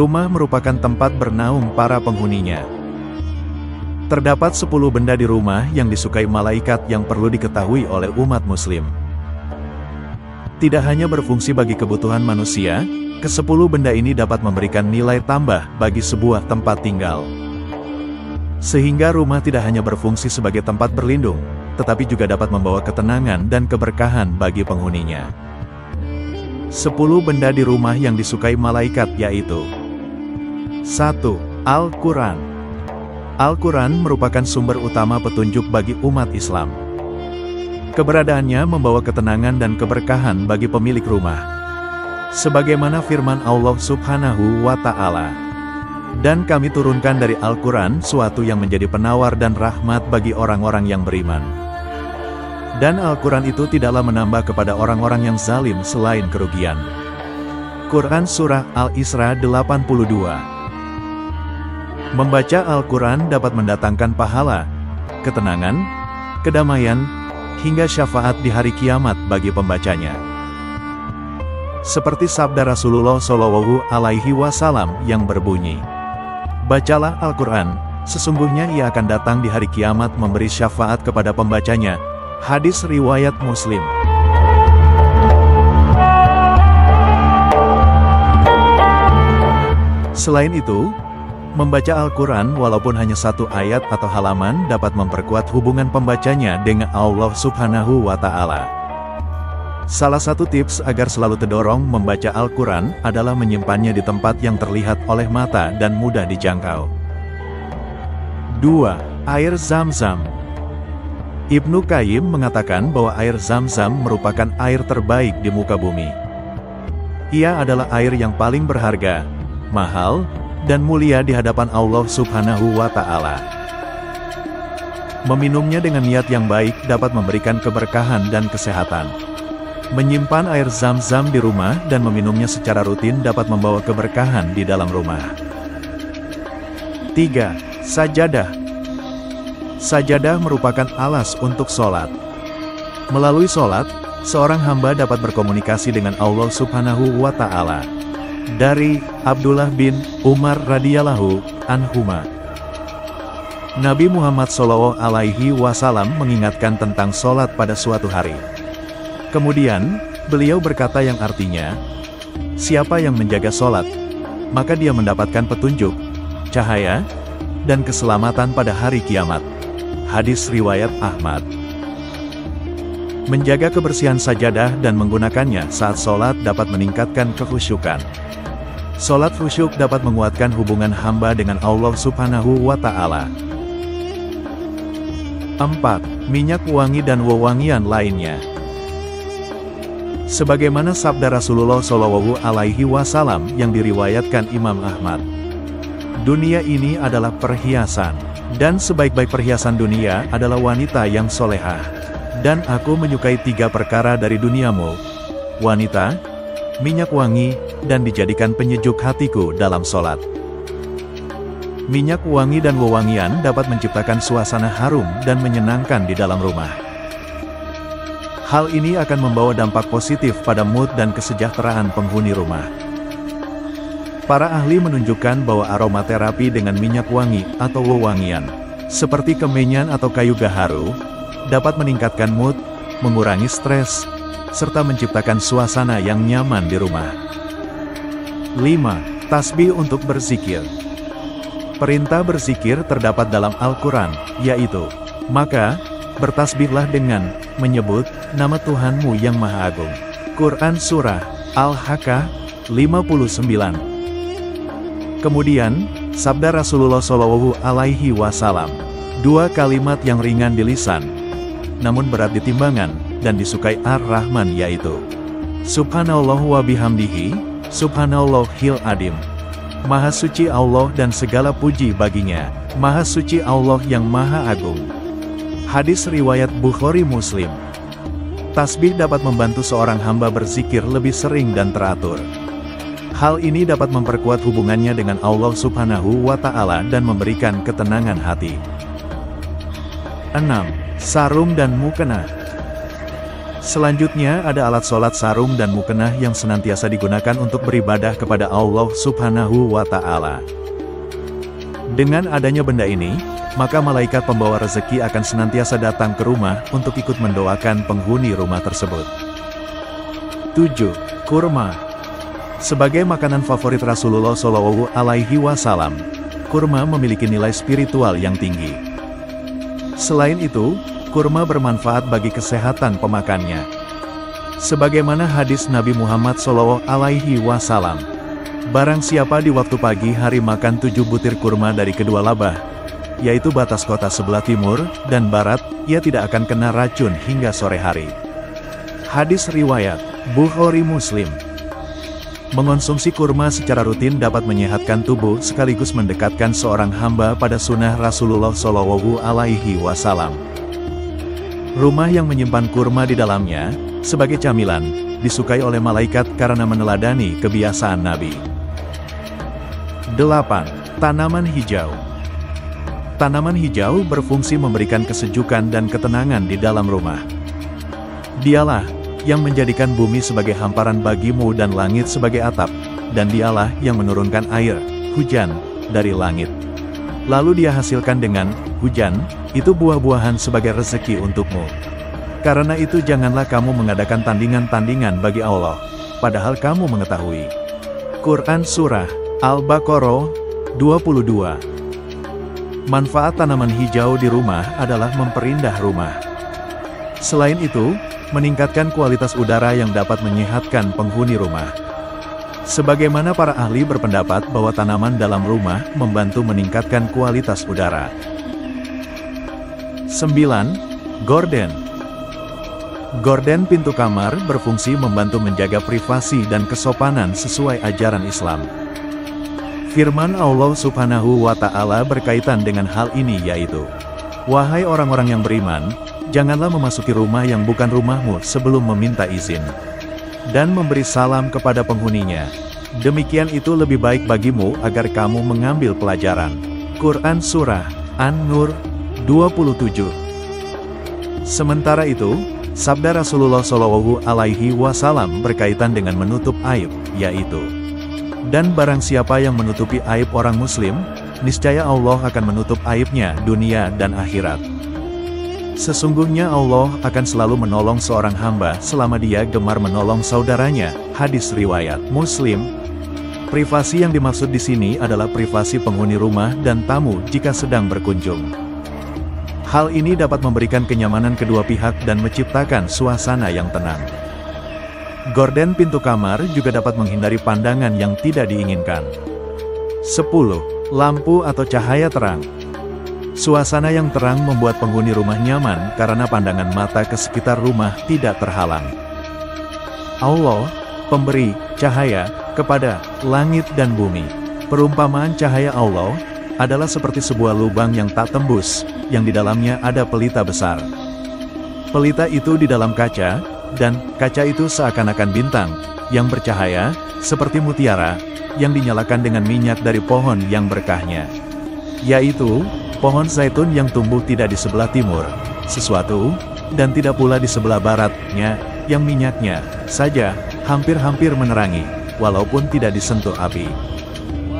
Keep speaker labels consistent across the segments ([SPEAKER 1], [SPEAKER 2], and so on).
[SPEAKER 1] Rumah merupakan tempat bernaung para penghuninya. Terdapat 10 benda di rumah yang disukai malaikat yang perlu diketahui oleh umat muslim. Tidak hanya berfungsi bagi kebutuhan manusia, ke-10 benda ini dapat memberikan nilai tambah bagi sebuah tempat tinggal. Sehingga rumah tidak hanya berfungsi sebagai tempat berlindung, tetapi juga dapat membawa ketenangan dan keberkahan bagi penghuninya. 10 benda di rumah yang disukai malaikat yaitu: 1. Al-Quran. Al-Quran merupakan sumber utama petunjuk bagi umat Islam. Keberadaannya membawa ketenangan dan keberkahan bagi pemilik rumah. Sebagaimana firman Allah Subhanahu wa Ta'ala, "Dan kami turunkan dari Al-Quran suatu yang menjadi penawar dan rahmat bagi orang-orang yang beriman." Dan Al-Quran itu tidaklah menambah kepada orang-orang yang zalim selain kerugian. Quran Surah Al-Isra 82. Membaca Al-Quran dapat mendatangkan pahala, ketenangan, kedamaian, hingga syafaat di hari kiamat bagi pembacanya. Seperti sabda Rasulullah Shallallahu Alaihi Wasallam yang berbunyi, "Bacalah Al-Quran, sesungguhnya ia akan datang di hari kiamat memberi syafaat kepada pembacanya." Hadis riwayat Muslim. Selain itu, membaca Al-Quran walaupun hanya 1 ayat atau halaman dapat memperkuat hubungan pembacanya dengan Allah Subhanahu wa Ta'ala. Salah satu tips agar selalu terdorong membaca Al-Quran adalah menyimpannya di tempat yang terlihat oleh mata dan mudah dijangkau. 2. Air Zam-Zam. Ibnu Qayyim mengatakan bahwa air Zam-Zam merupakan air terbaik di muka bumi. Ia adalah air yang paling berharga, mahal, dan mulia di hadapan Allah Subhanahu wa Ta'ala. Meminumnya dengan niat yang baik dapat memberikan keberkahan dan kesehatan. Menyimpan air Zam-Zam di rumah dan meminumnya secara rutin dapat membawa keberkahan di dalam rumah. 3. Sajadah. Sajadah merupakan alas untuk sholat. Melalui sholat, seorang hamba dapat berkomunikasi dengan Allah Subhanahu wa Ta'ala. Dari Abdullah bin Umar radhiyallahu anhuma, Nabi Muhammad Shallallahu Alaihi Wasallam mengingatkan tentang sholat pada suatu hari. Kemudian, beliau berkata yang artinya, "Siapa yang menjaga sholat, maka dia mendapatkan petunjuk, cahaya, dan keselamatan pada hari kiamat." Hadis riwayat Ahmad. Menjaga kebersihan sajadah dan menggunakannya saat sholat dapat meningkatkan kekhusyukan. Sholat khusyuk dapat menguatkan hubungan hamba dengan Allah Subhanahu wa Ta'ala. 4. Minyak wangi dan wewangian lainnya. Sebagaimana sabda Rasulullah Shallallahu Alaihi Wasallam yang diriwayatkan Imam Ahmad, "Dunia ini adalah perhiasan, dan sebaik-baik perhiasan dunia adalah wanita yang solehah. Dan aku menyukai 3 perkara dari duniamu: wanita, minyak wangi, dan dijadikan penyejuk hatiku dalam sholat." Minyak wangi dan wewangian dapat menciptakan suasana harum dan menyenangkan di dalam rumah. Hal ini akan membawa dampak positif pada mood dan kesejahteraan penghuni rumah. Para ahli menunjukkan bahwa aromaterapi dengan minyak wangi atau wewangian, seperti kemenyan atau kayu gaharu, dapat meningkatkan mood, mengurangi stres, serta menciptakan suasana yang nyaman di rumah. 5. Tasbih untuk berzikir. Perintah berzikir terdapat dalam Al-Quran, yaitu, "Maka, bertasbihlah dengan menyebut nama Tuhanmu yang Maha Agung." Quran Surah Al-Haqqah 59. Kemudian, sabda Rasulullah Shallallahu Alaihi Wasallam, 2 kalimat yang ringan di lisan, namun berat di timbangan, dan disukai Ar-Rahman yaitu, "Subhanallah wa bihamdihi, subhanallahil adim." Maha suci Allah dan segala puji baginya, Maha suci Allah yang Maha Agung. Hadis riwayat Bukhari Muslim. Tasbih dapat membantu seorang hamba berzikir lebih sering dan teratur. Hal ini dapat memperkuat hubungannya dengan Allah Subhanahu wa Ta'ala dan memberikan ketenangan hati. 6. Sarung dan mukena. Selanjutnya ada alat sholat sarung dan mukenah yang senantiasa digunakan untuk beribadah kepada Allah Subhanahu wa Ta'ala. Dengan adanya benda ini, maka malaikat pembawa rezeki akan senantiasa datang ke rumah untuk ikut mendoakan penghuni rumah tersebut. 7. Kurma. Sebagai makanan favorit Rasulullah Shallallahu Alaihi Wasallam, kurma memiliki nilai spiritual yang tinggi. Selain itu, kurma bermanfaat bagi kesehatan pemakannya. Sebagaimana hadis Nabi Muhammad Shallallahu Alaihi Wasallam, barang siapa di waktu pagi hari makan 7 butir kurma dari kedua labah, yaitu batas kota sebelah timur dan barat, ia tidak akan kena racun hingga sore hari. Hadis riwayat Bukhari Muslim. Mengonsumsi kurma secara rutin dapat menyehatkan tubuh sekaligus mendekatkan seorang hamba pada sunnah Rasulullah Shallallahu Alaihi Wasallam. Rumah yang menyimpan kurma di dalamnya, sebagai camilan, disukai oleh malaikat karena meneladani kebiasaan Nabi. 8. Tanaman hijau. Tanaman hijau berfungsi memberikan kesejukan dan ketenangan di dalam rumah. Dialah yang menjadikan bumi sebagai hamparan bagimu dan langit sebagai atap, dan dialah yang menurunkan air, hujan, dari langit. Lalu dia hasilkan dengan hujan, itu buah-buahan sebagai rezeki untukmu. Karena itu janganlah kamu mengadakan tandingan-tandingan bagi Allah, padahal kamu mengetahui. Quran Surah Al-Baqarah 22. Manfaat tanaman hijau di rumah adalah memperindah rumah. Selain itu, meningkatkan kualitas udara yang dapat menyehatkan penghuni rumah. Sebagaimana para ahli berpendapat bahwa tanaman dalam rumah membantu meningkatkan kualitas udara. 9. Gorden. Gorden pintu kamar berfungsi membantu menjaga privasi dan kesopanan sesuai ajaran Islam. Firman Allah Subhanahu wa Ta'ala berkaitan dengan hal ini yaitu, "Wahai orang-orang yang beriman, janganlah memasuki rumah yang bukan rumahmu sebelum meminta izin, dan memberi salam kepada penghuninya. Demikian itu lebih baik bagimu agar kamu mengambil pelajaran." Quran Surah An-Nur 27. Sementara itu, sabda Rasulullah Shallallahu Alaihi Wasallam berkaitan dengan menutup aib, yaitu, "Dan barang siapa yang menutupi aib orang muslim, niscaya Allah akan menutup aibnya dunia dan akhirat. Sesungguhnya Allah akan selalu menolong seorang hamba selama dia gemar menolong saudaranya." Hadis riwayat Muslim. Privasi yang dimaksud di sini adalah privasi penghuni rumah dan tamu jika sedang berkunjung. Hal ini dapat memberikan kenyamanan kedua pihak dan menciptakan suasana yang tenang. Gorden pintu kamar juga dapat menghindari pandangan yang tidak diinginkan. 10. Lampu atau cahaya terang. Suasana yang terang membuat penghuni rumah nyaman karena pandangan mata ke sekitar rumah tidak terhalang. Allah, pemberi cahaya kepada langit dan bumi. Perumpamaan cahaya Allah adalah seperti sebuah lubang yang tak tembus, yang di dalamnya ada pelita besar. Pelita itu di dalam kaca, dan kaca itu seakan-akan bintang, yang bercahaya, seperti mutiara, yang dinyalakan dengan minyak dari pohon yang berkahnya. Yaitu, pohon zaitun yang tumbuh tidak di sebelah timur, sesuatu, dan tidak pula di sebelah baratnya, yang minyaknya saja hampir-hampir menerangi, walaupun tidak disentuh api.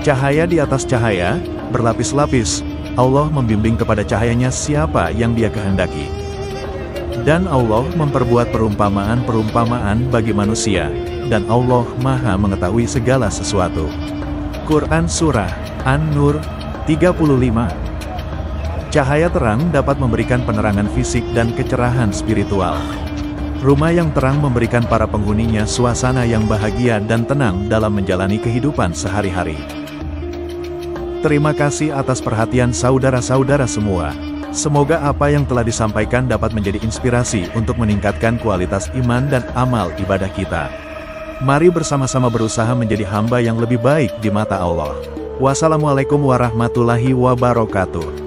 [SPEAKER 1] Cahaya di atas cahaya, berlapis-lapis, Allah membimbing kepada cahayanya siapa yang Dia kehendaki. Dan Allah memperbuat perumpamaan-perumpamaan bagi manusia, dan Allah Maha mengetahui segala sesuatu. Quran Surah An-Nur 35. Cahaya terang dapat memberikan penerangan fisik dan kecerahan spiritual. Rumah yang terang memberikan para penghuninya suasana yang bahagia dan tenang dalam menjalani kehidupan sehari-hari. Terima kasih atas perhatian saudara-saudara semua. Semoga apa yang telah disampaikan dapat menjadi inspirasi untuk meningkatkan kualitas iman dan amal ibadah kita. Mari bersama-sama berusaha menjadi hamba yang lebih baik di mata Allah. Wassalamualaikum warahmatullahi wabarakatuh.